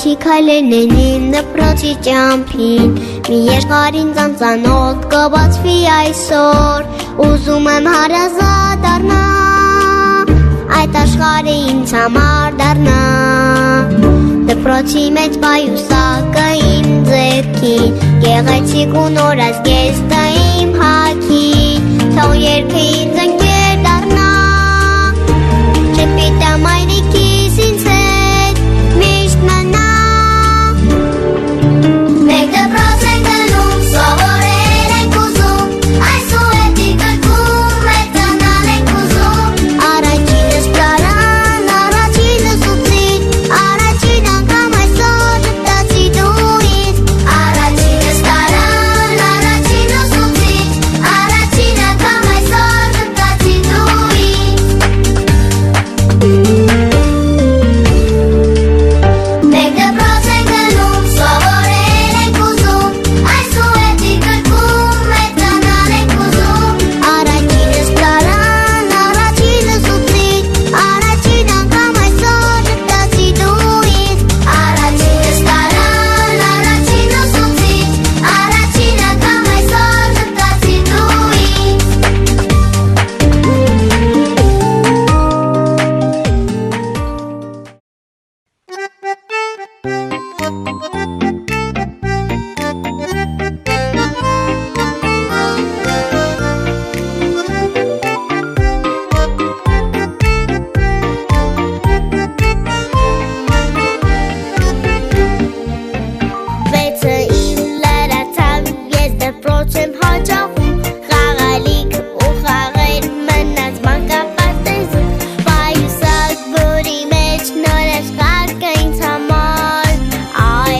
առաջի քայլերն են իմ դպրոցի ճամփին Մի երկարին ծանծանոտ կբացվի այսօր Ուզում եմ հարազատ դառնա Այդ աշխարհը ինձ համար դառնա Դպրոցի մեջ պայուսակը իմ ձեռքին Գեղեցիկ ու նոր ազգեստը իմ հագին Թող երգը ինձ ընկեր դառնա Չպիտա մայրիկիս ինձ հետ միշտ մնա Մենք դպրոց ենք գնում, սովորել ենք ուզում Այս ու հետի գրքում մեծանալ ենք ուզում Առաջինս պարան, առաջինս ուսուցիչ Առաջին անգամ այսօր ժպտացի դու ինձ Առաջինս պարան, առաջինս ուսուցիչ Առաջին անգամ այսօր ժպտացի դու ինձ Մենք դպրոց ենք գնում, սովորել ենք ուզում Այս ու հետի գրքում մեծանալ ենք ուզում Առաջինս պարան, առաջինս ուսուցիչ Առաջին անգամ այսօր ժպտացի դու ինձ Առաջինս պարան, առաջինս ուսուցիչ Առաջին անգամ այսօր ժպտացի դու ինձ Վեցը իմ լրացավ, ես դպրոց եմ հաճախում Խաղալիք ու խաղեր մնաց մանկապարտեզում Պայուսակ, որի մեջ նոր աշխարհ կա ինձ համար Այ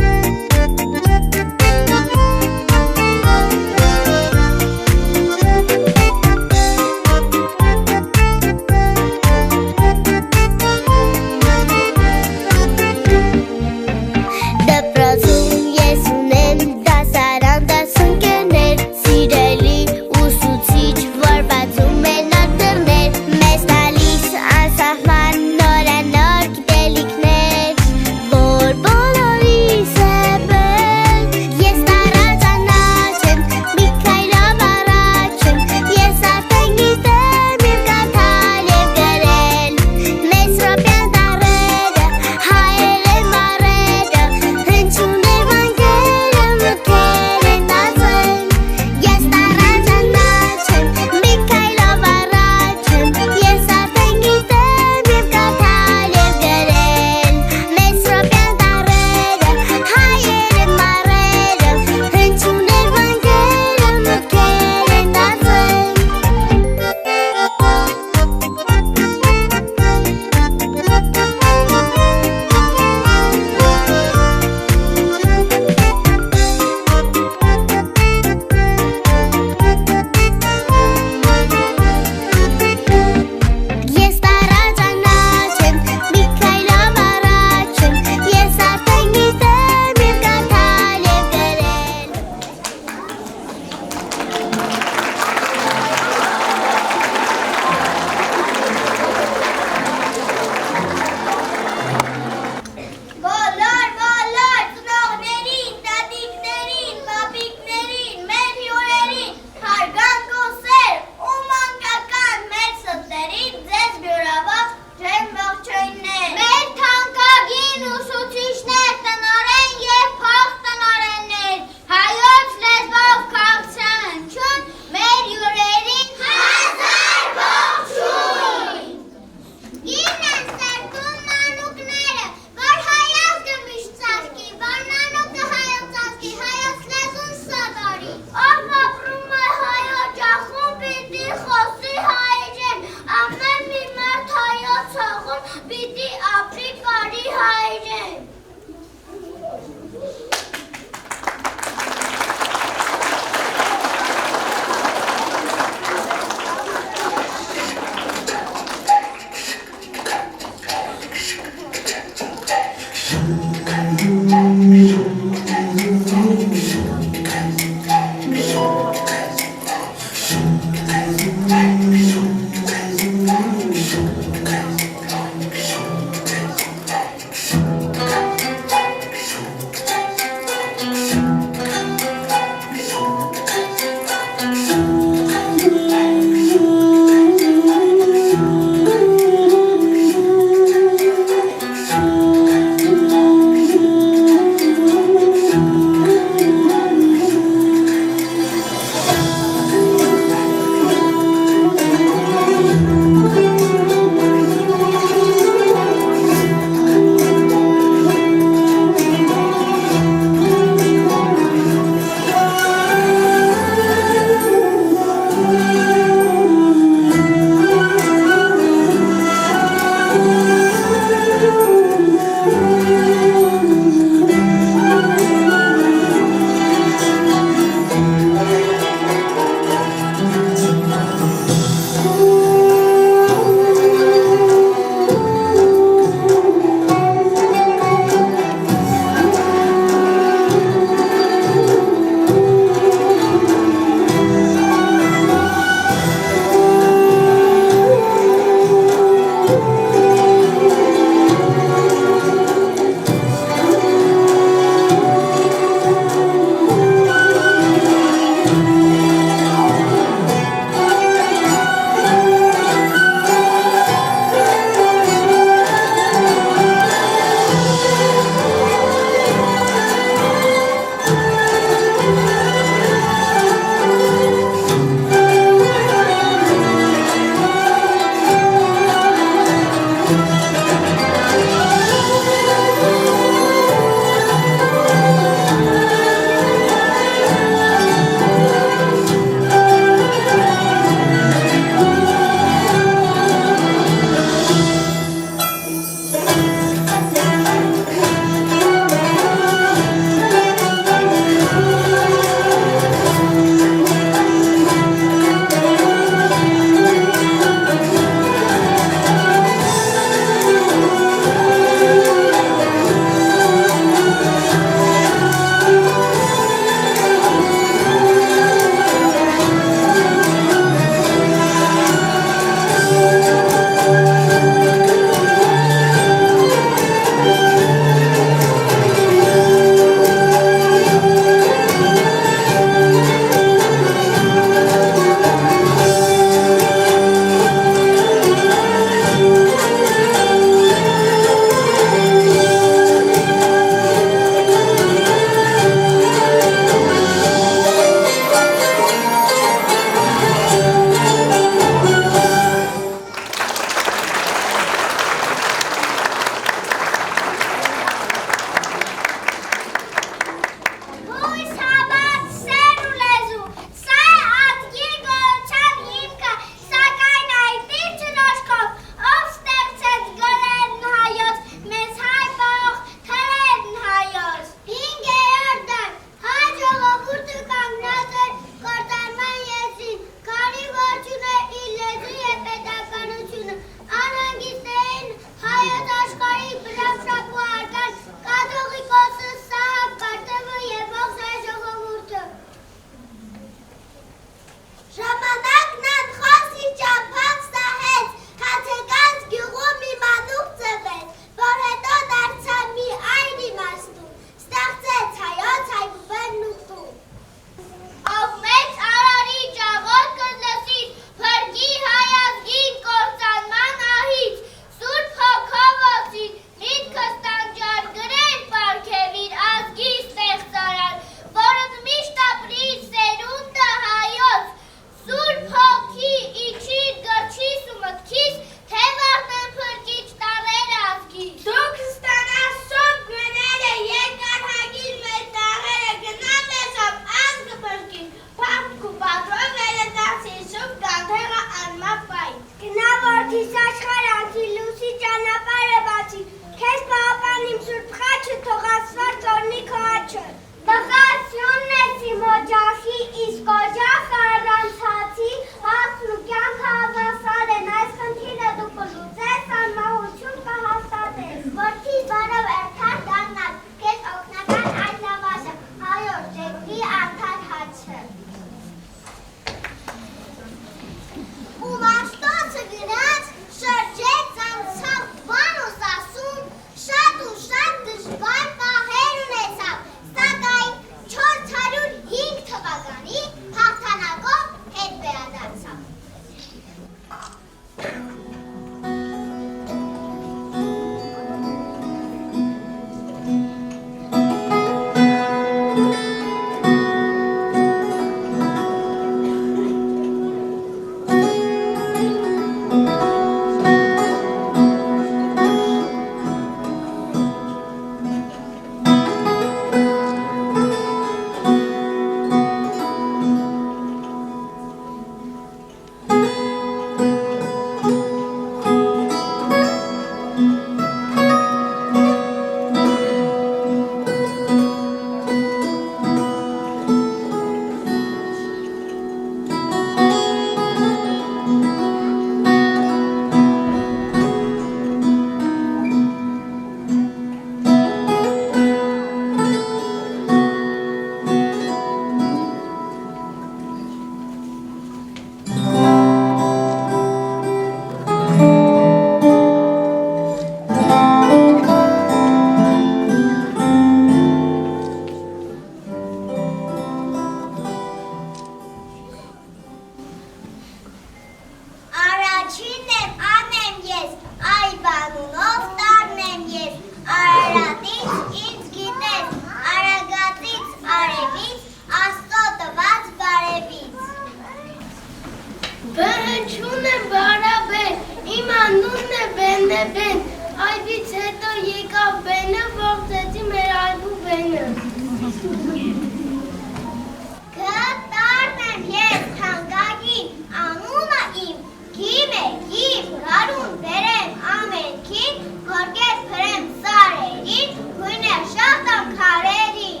Կտարնեմ ես թանկագին, անունը իմ, գիմե, գիմ, գարուն բերեմ ամենքին, գորգեր փրեմ սարերին, գույներ շաղտամ քարերին։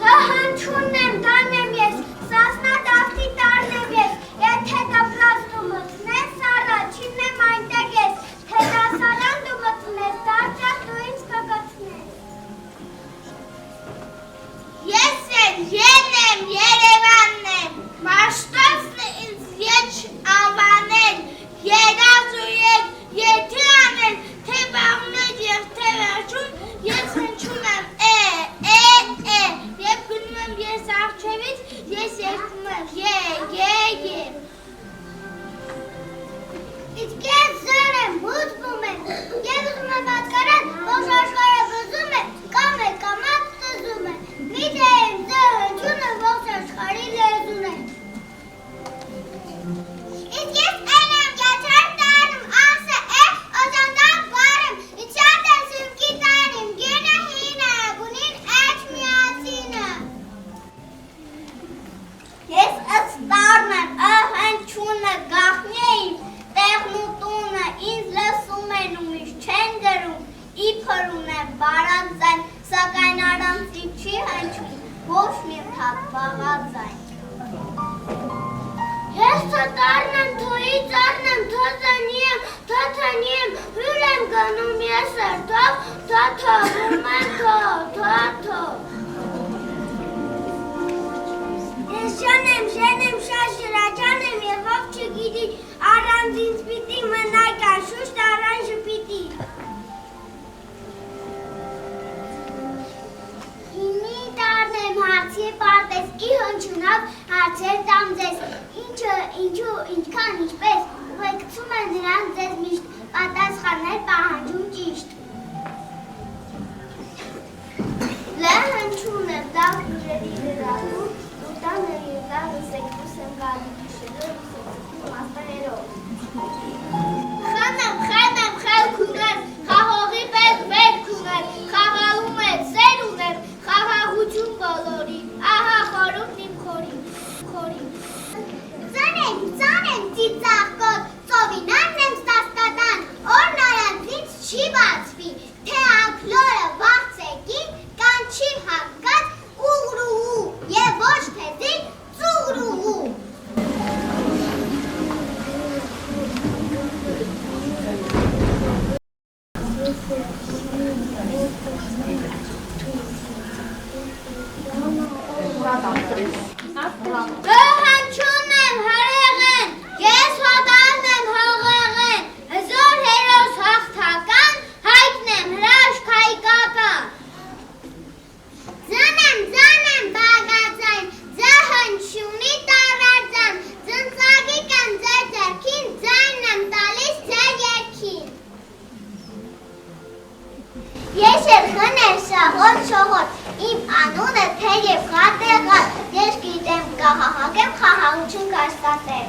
Տհնչունեմ տանեմ ես, սասնա դավթի տարնեմ ես, եթե դպրաց դու մտնես, առաջինն եմ այնտեղ ես, թե դասարան դու մտնես, դարձյալ դու ինձ կգցնես։ Ես եմ, Երևանն եմ, մաշտոցն ինձ եչ անվանել, երազ ու եթե անել, թե բաղնել և թե վերջուն, ես հնչում եմ և գնում եմ ես առջևից, ես երգում եմ Իսկ ես զոր եմ, հուծվում եմ, և ուզում եմ պատկարան, ողջ աշխարհը բզում է, կամ է կամած տզում է, միթե եմ ձեր հնչյունը ողջ աշխարհի լեզուն է։ Իսկ ես այն եմ գեթեր տանում, ասը օջանդակ բարեմ, իչատ եմ սիմքի տանիմ, գինը հինը, գունին էջ միացինը։ Ես ըստարն եմ, հնչյունը գախնեիմ, տեղն ու տունը ինձ լսում են ու միշտ չեն գրում, իբր ունեմ բարանձայն, սակայն առանցիկ չի հնչում, ոչ մի թափ վաղաձայն։ Ես թատարն եմ, թոյի ծառն եմ, թոզանի եմ, թաթանի եմ, հյուր եմ գնում ես երթով, թաթովում եմ թո։ Ես շան եմ, շատ շրաչան եմ և ով չգիտի, առանց ինձ պիտի մնայ կան, շուշտ առան ժպիտի։ Ինի տարն եմ հարցի պարտես, ի հնչունավ հարցեր տամ ձեզ, ինչու, ինչքան, ինչպես, ուղեկցում են նրանց ձեզ միշտ, պատասխաններ պահանջում ճիշտ։ Լե հնչուն եմ, դավ գրերի լրանում, տանը երկանը սեկուս եմ գալի գիշերով, սեկուս մաստաներով։ Խանամ, խելք ունեմ, խաղողի պես վերք ունեմ, խաղալում եմ, սեր ունեմ, խաղաղություն բոլորի, ահա խորումն իմ խորին։ Ծանեմ, ծիծաղկոտ, ծովինանն եմ ստաստատան, օրն արանց ինձ չի բացվի, թե ակլորը վաղցեկին, կան չի հակկած ուղրուհու, և ոչ թե զին ծուղրուհու։ Հնչուն եմ հրեղեն, ես հոտանն եմ հողեղեն, զոր հերոս հաղթական, հայքն եմ հրաշք հայկական։ Ձանեմ բագացայն, ձը հնչյունի տարարձան, ձնծագի կան ձեր ձերքին, ձայնն եմ տալիս ձեր երքին։ Ես էլ խներ շողոտ, իմ անունը թեև խատ է խատ, ես գիտեմ կահահագեմ խահաղություն կաստատեմ։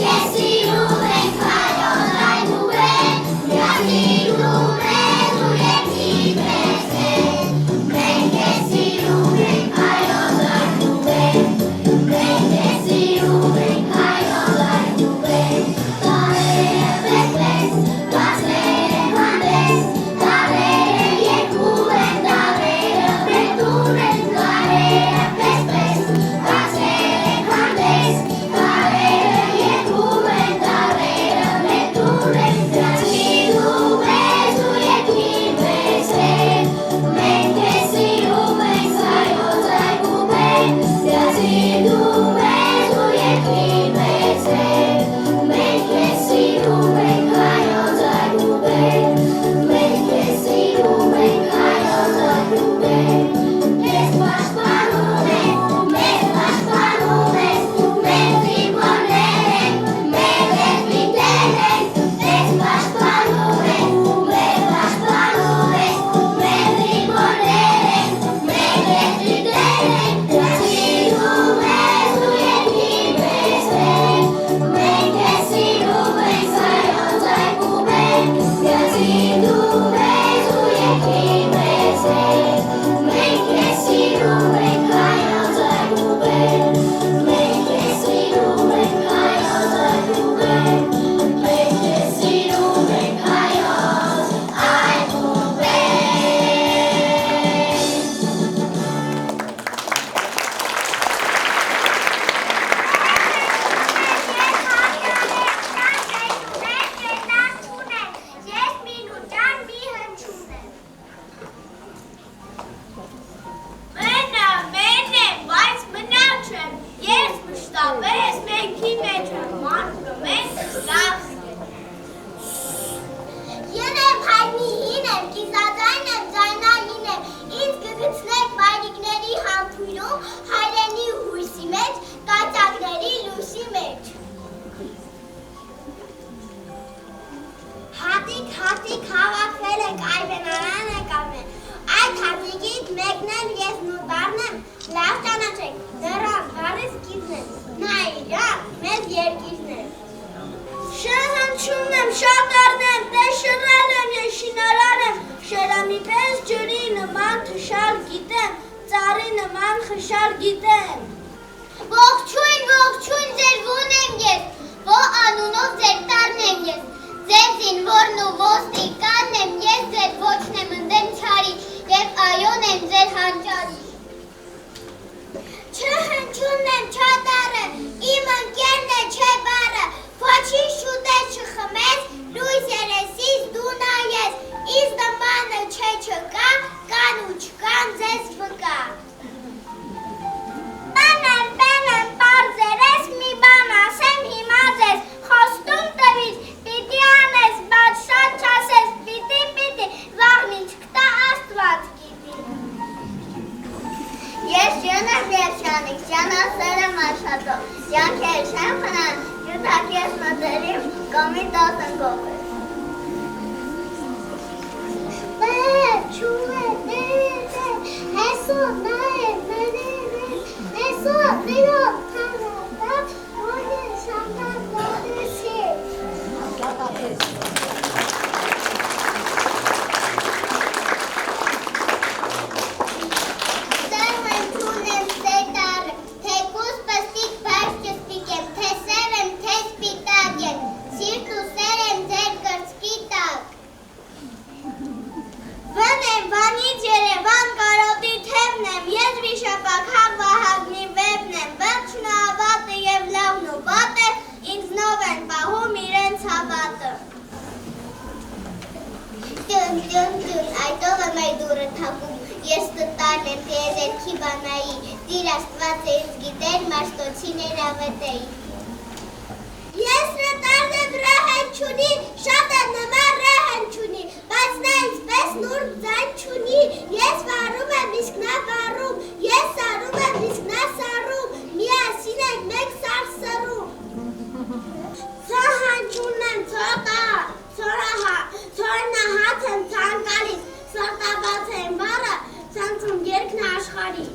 Yes, you խշալ գիտեմ։ Ողջույն ձեր ուն եմ ես, ո անունով ձեր տարն եմ ես, ձեր զինվորն ու ոստիկանն եմ ես, ձեր ոչն եմ ընդեմ չարի, և այոն եմ ձեր հանճարի։ Չհնչուն եմ չատարը, իմ ընկերն է չէ բարը, ոչի շուտես չխմես, լույս երեսիս դու նայես, իզ նմանը չէ չկա, կան ու չկան ձեզ վկա։ Բենեմ, պարզերես մի բան ասեմ հիմա ձեզ, խոստում տվից, պիտի անես, բայց շատ չասես, պիտի, վաղն ինչ կտա աստված գիտի։ Ես ջանեմ երջանիկ, ջանասեր եմ աշխատով, յանքեր չեմ խնան, յուտակ ես մտերիմ, կամի տասնկով է։ Չու է, հեսով նայեմ, Միրով թանատավ, որ ես ամտապորես է։ Դեմ եմ չունեմ սետարը, թեկուս պստիկ բաշ ճստիկ եմ, թե սեր եմ, թե սպիտակ եմ, սիրտ ու սեր եմ ձեր կրծքի տակ։ Վն եմ, վանից երևան կարոտի թևն եմ, ես վիշապակ հաղվահագնի վեպն եմ, վրջն ավատը և լավն ու վատը, ինձնով են պահում իրենց հավատը։ Տուն, այդով եմ այ դուրը թակում, ես տտարն եմ, թե եզերքի բանայի, դիր աստված է ինձ գիտեր, մաշտոցիներ ավետեի։ Ես նտարն եմ ռահեն չունի, շատ է նման ռահեն չունի, բայց նա ինձպես նուրդ ձայն չունի, ես վարում եմ իսկ նա վարում, ես սարում եմ իսկ նա սարում, միասին ենք մեկ սարսրում։ Ծահանջուն եմ ծորնահաց եմ ծանկալիս, սորտաբաց եմ վարը, ծանցում երկն աշխարի։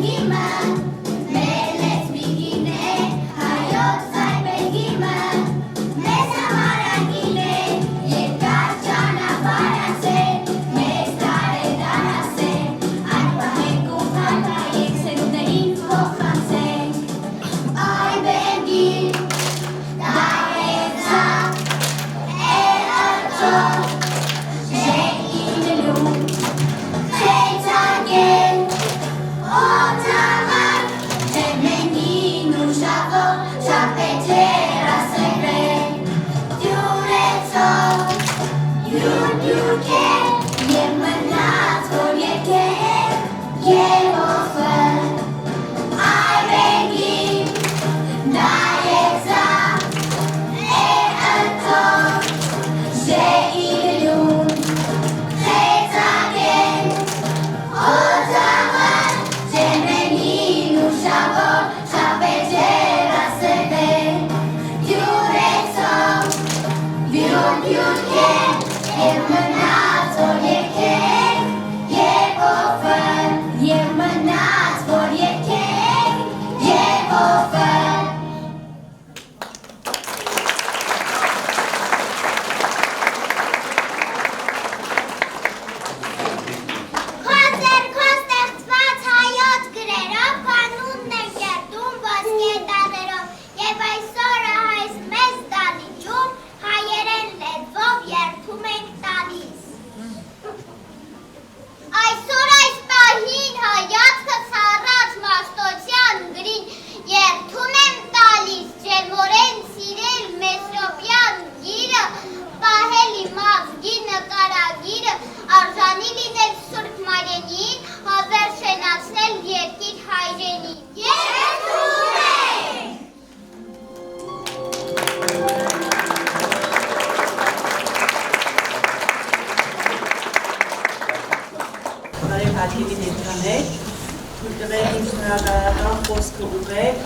Ima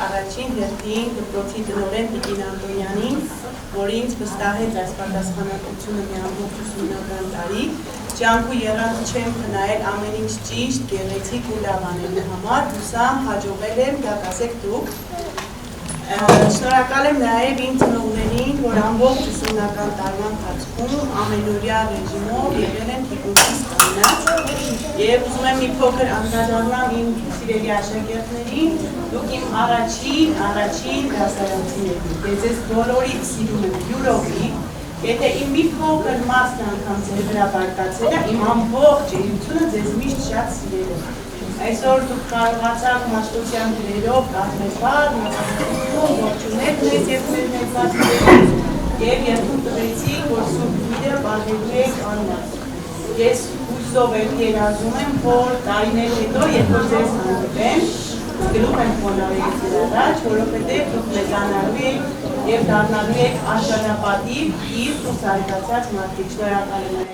առաջին հերթին դպրոցի տնօրեն Տիկին Անտոնյանին, որ ինձ վստահեց այս պատասխանատվությունը մի ամբողջ ուսումնական տարի, ջանք ու եռանդ չեմ խնայել ամեն ինչ ճիշտ, գեղեցիկ ու լավ անելու համար, հուսամ հաջողել եմ, դա կասեք դուք։ Շնորհակալ եմ նաև իմ ծնողներին, որ ամբողջ ուսումնական տարվա ընթացքում ամենօրյա ռեժիմով եղել են թիկունքից կանգնած, եւ ուզում եմ մի փոքր անդրադառնամ իմ սիրելի աշակերտներին, դուք իմ առաջին դասարանցիներն եք, ես ձեզ բոլորիդ սիրում եմ յուրովի, եթե իմ մի փոքր մասն անգամ ձեր վրա բարկացել է, իմ ամբողջ էությունը ձեզ միշտ շատ սիրել եմ։ Այսօր դուք կարողացաք մաշտոցյան գրերով կազմեցված, ողջունել մեզ և ձեր մեծացրել և երդում տվեցիք, որ Սուրբ Գիրը բաժնելու եք անմաս։ Ես հույսով եմ երազում եմ, որ տարիներ հետո, երբ որ ձեզ հանդիպեմ, գրում եմ խոնարհվեք ձեր առաջ, որովհետև դուք մեծանալու եք և դառնալու եք արժանապատիվ, իսկ ու զարգացած մարդիկ։ Շնորհակալ եմ։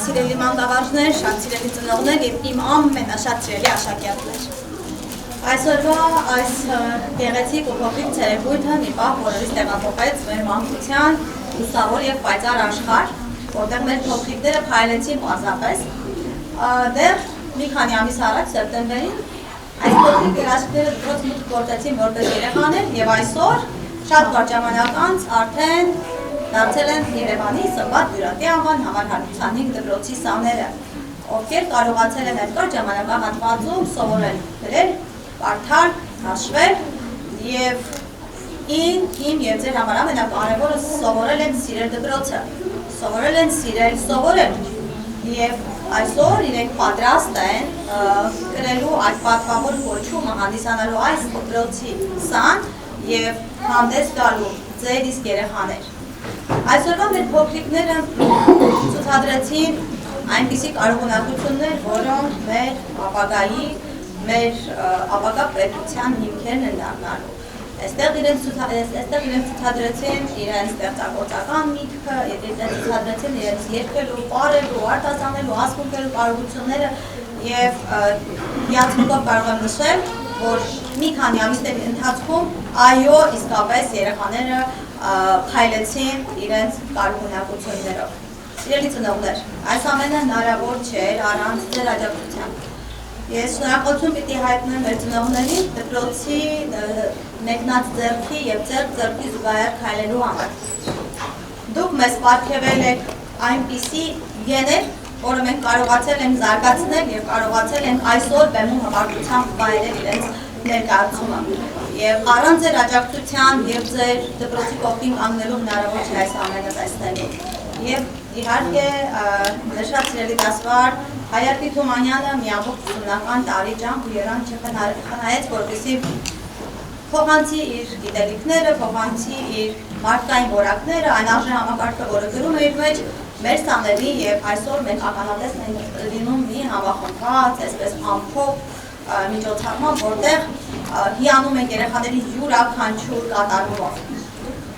Սիրելի մանկավարժներ, շատ սիրելի ծնողներ և իմ ամենաշատ սիրելի աշակերտներ։ Այսօրվա այս գեղեցիկ ու փոքրիկ ցերեկույթը մի պահ բոլորիս տեղափոխեց մեր մանկության լուսավոր և պայծառ աշխարհ, որտեղ մեր փոքրիկները փայլեցին պարզապես։ Դեռ մի քանի ամիս առաջ սեպտեմբերին այս փոքրիկ երաշխիքները դպրոց մուտք գործեցին որպես երեխաներ և այսօր շատ կարճ ժամանակ անց արդեն դարձել են Երևանի Սմբատ Բյուրատի անվան համար 125 դպրոցի սաները, ովքեր կարողացել են այդ կարճ ժամանակահատվածում սովորել գրել, կարդալ, հաշվել և իմ և ձեր համար ամենակարևորը սովորել են սիրել դպրոցը, սովորել են սիրել սովորել և այսօր իրենք պատրաստ են գրելու այդ պատվավոր կոչումը հանդիսանալու այս դպրոցի սան և հանդես գալու ձեր իսկ երեխաներ։ Այսօրվա մեր փոքրիկները ցուցադրեցին այնպիսի կարողունակություններ, որոնք մեր ապագայի, մեր ապագա պետության հիմքերն են դառնալու։ Այստեղ իրենց ցուցադրեցին իրենց ստեղծագործական միտքը, իրենց ցուցադրեցին իրենց երգելու, պարելու, արտասանելու, ասմունքելու կարողությունները և հիացմունքով կարող եմ նշել, որ մի քանի ամիսների ընթացքում այո, իսկապես երեխաները փայլեցին իրենց կարողունակություններով։ Սիրելի ծնողներ, այս ամենը հնարավոր չէր առանց ձեր աջակցության։ Ես շնորհակալություն պիտի հայտնեմ մեր ծնողներին դպրոցի մեկնած ձեռքի և ձեռքի զուգահեռ քայլելու համար։ Դուք մեզ պարգևել եք այնպիսի գեներ, որը մենք կարողացել ենք զարգացնել և կարողացել ենք այսօր բեմում հպարտությամբ վայելել իրենց ներկայացումը։ Եվ առանց ձեր աջակցության և ձեր դպրոցի կողքին կանգնելու հնարավոր չէ այս ամենը տեսնելու։ Եվ իհարկե շատ սիրելի դասվար Հայատի Թումանյանը մի ամբողջ ուսումնական տարի ջանք ու եռանդ չխնայեց, որպեսզի փոխանցի իր գիտելիքները, փոխանցի իր մարդկային որակները, այն արժե համակարգը, որը գրում է իր մեջ մեր սաների և այսօր մենք ականատեսն ենք լինում մի համախմբված, այսպես ամփոփ միջոցառման, որտեղ հիանում ենք երեխաների յուրաքանչյուր կատարումով։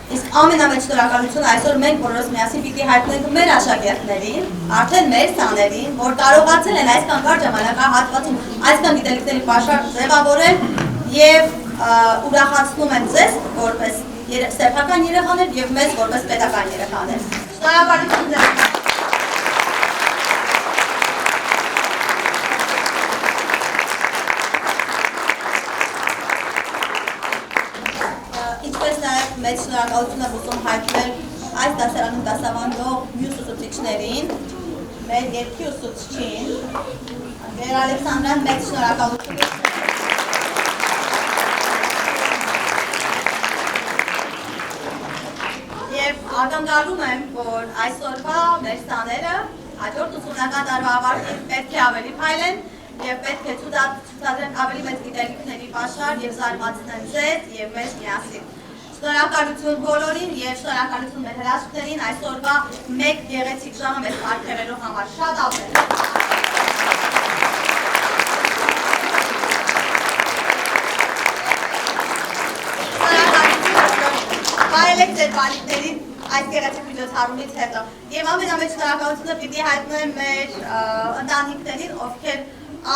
Իսկ ամենամեծ շնորհակալությունը այսօր մենք բոլորս միասին պիտի հայտնենք մեր աշակերտներին, արդեն մեր սաներին, որ կարողացել են այսքան կարճ ժամանակահատվածում այսքան գիտելիքների պաշար ձևավորել և ուրախացնում են ձեզ որպես սեփական երեխաներ և մեզ որպես պետական երեխաներ։ Շնորհակալություն ձեզ։ Մեծ շնորհակալություն եմ ուզում հայտնել այս դասարանում դասավանդող մյուս ուսուցիչներին, մեր երգի ուսուցչին, Վեր Ալեքսանդրան մեծ շնորհակալություն և ակնկալում եմ, որ այսօրվա մեր սաները հաջորդ ուսումնական տարվա ավարտին պետք է ավելի փայլեն և պետք է ցուցադրեն ավելի մեծ գիտելիքների պաշար և զարմացնեն ձեզ և մեզ միասին։ Շնորհակալություն բոլորին և շնորհակալություն մեր հրաշքներին այսօրվա մեկ գեղեցիկ ժամը մեզ պարգևելու համար։ Շատ ապրեք։ Շնորհակալություն։ Վայելեք ձեր բալիկներին։ այս գեղեցիկ միջոցառումից հետո։ Եվ ամենամեծ շնորհակալությունը պիտի հայտնեմ մեր ընտանիքներին, ովքեր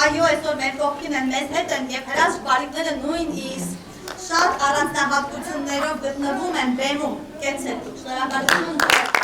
այո, այսօր մեր կողքին են, մեզ հետ են եւ հրաշք բարիկները նույնիսկ շատ առանձնահատկություններով գտնվում են բեմում։ Կեցեք, շնորհակալություն։